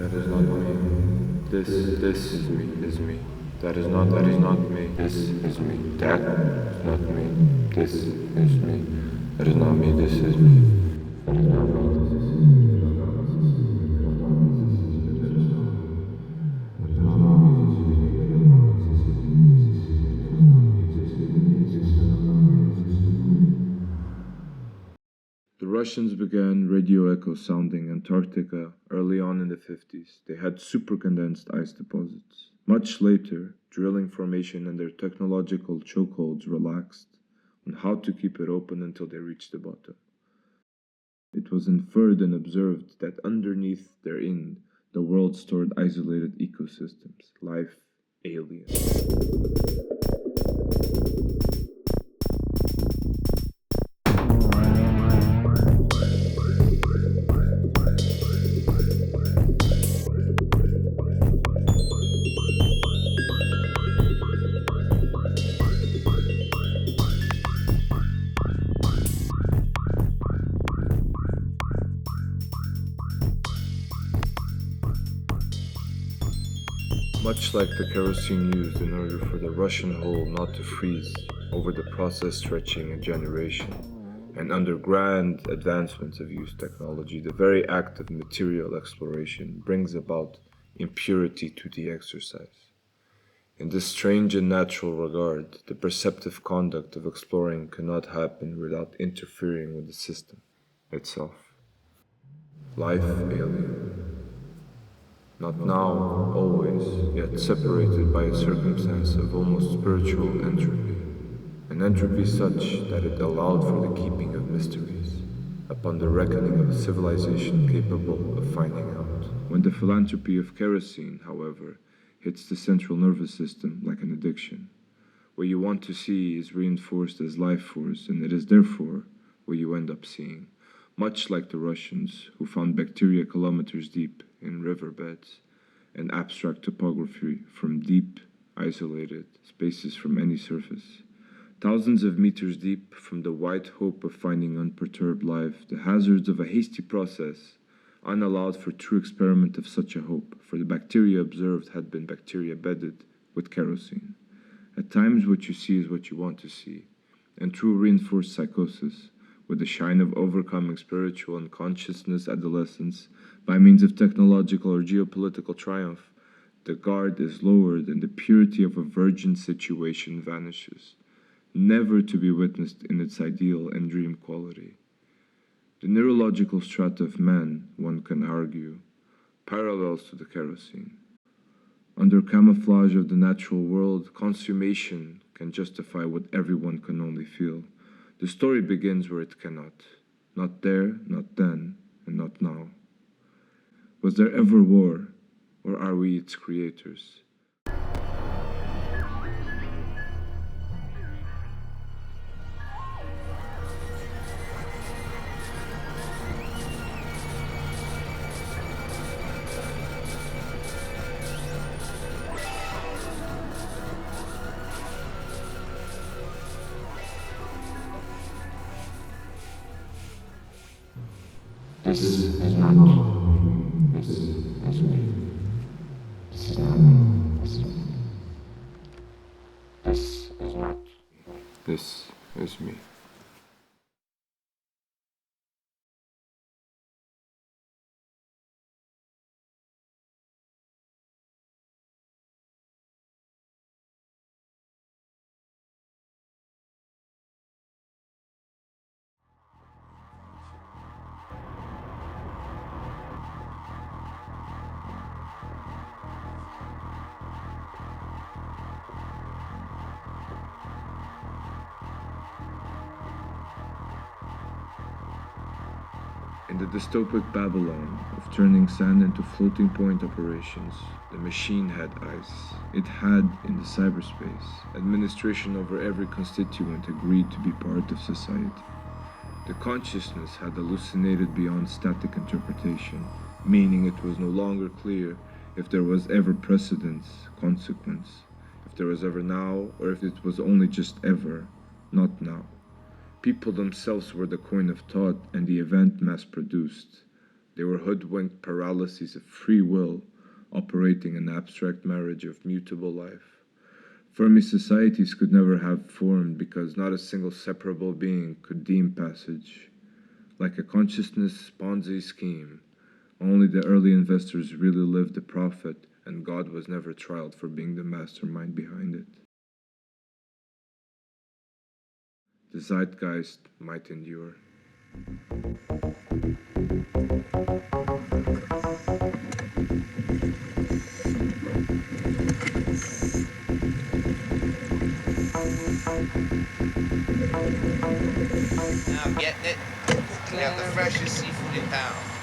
That is not me. This is me. That is not me. This is me. That is not me. This is me. That is not me. This is me. That is not me. This is me. The Russians began radio echo sounding Antarctica early on in the 50s. They had supercondensed ice deposits. Much later, drilling formation and their technological chokeholds relaxed on how to keep it open until they reached the bottom. It was inferred and observed that underneath therein, the world stored isolated ecosystems, life, aliens. Much like the kerosene used in order for the Russian hole not to freeze over the process stretching a generation, and under grand advancements of used technology, the very act of material exploration brings about impurity to the exercise. In this strange and natural regard, the perceptive conduct of exploring cannot happen without interfering with the system itself. Life alien. Not now, always, yet separated by a circumstance of almost spiritual entropy, an entropy such that it allowed for the keeping of mysteries, upon the reckoning of a civilization capable of finding out. When the philanthropy of kerosene, however, hits the central nervous system like an addiction, what you want to see is reinforced as life force, and it is therefore what you end up seeing. Much like the Russians, who found bacteria kilometers deep in riverbeds and abstract topography from deep, isolated spaces from any surface. Thousands of meters deep from the white hope of finding unperturbed life, the hazards of a hasty process, unallowed for true experiment of such a hope, for the bacteria observed had been bacteria bedded with kerosene. At times what you see is what you want to see, and true reinforced psychosis, with the shine of overcoming spiritual and consciousness adolescence by means of technological or geopolitical triumph, the guard is lowered and the purity of a virgin situation vanishes, never to be witnessed in its ideal and dream quality. The neurological strata of man, one can argue, parallels to the kerosene. Under camouflage of the natural world, consummation can justify what everyone can only feel. The story begins where it cannot. Not there, not then, and not now. Was there ever war, or are we its creators? This is not me. This is me. This is not me. This is me. This is not. This is me. In the dystopic Babylon of turning sand into floating point operations, the machine had eyes. It had, in the cyberspace, administration over every constituent agreed to be part of society. The consciousness had hallucinated beyond static interpretation, meaning it was no longer clear if there was ever precedence, consequence, if there was ever now, or if it was only just ever, not now. People themselves were the coin of thought and the event mass-produced. They were hoodwinked paralyses of free will, operating an abstract marriage of mutable life. Fermi societies could never have formed because not a single separable being could deem passage. Like a consciousness Ponzi scheme, only the early investors really lived the profit, and God was never trialed for being the mastermind behind it. The zeitgeist might endure. Now getting it? We have the freshest seafood in town.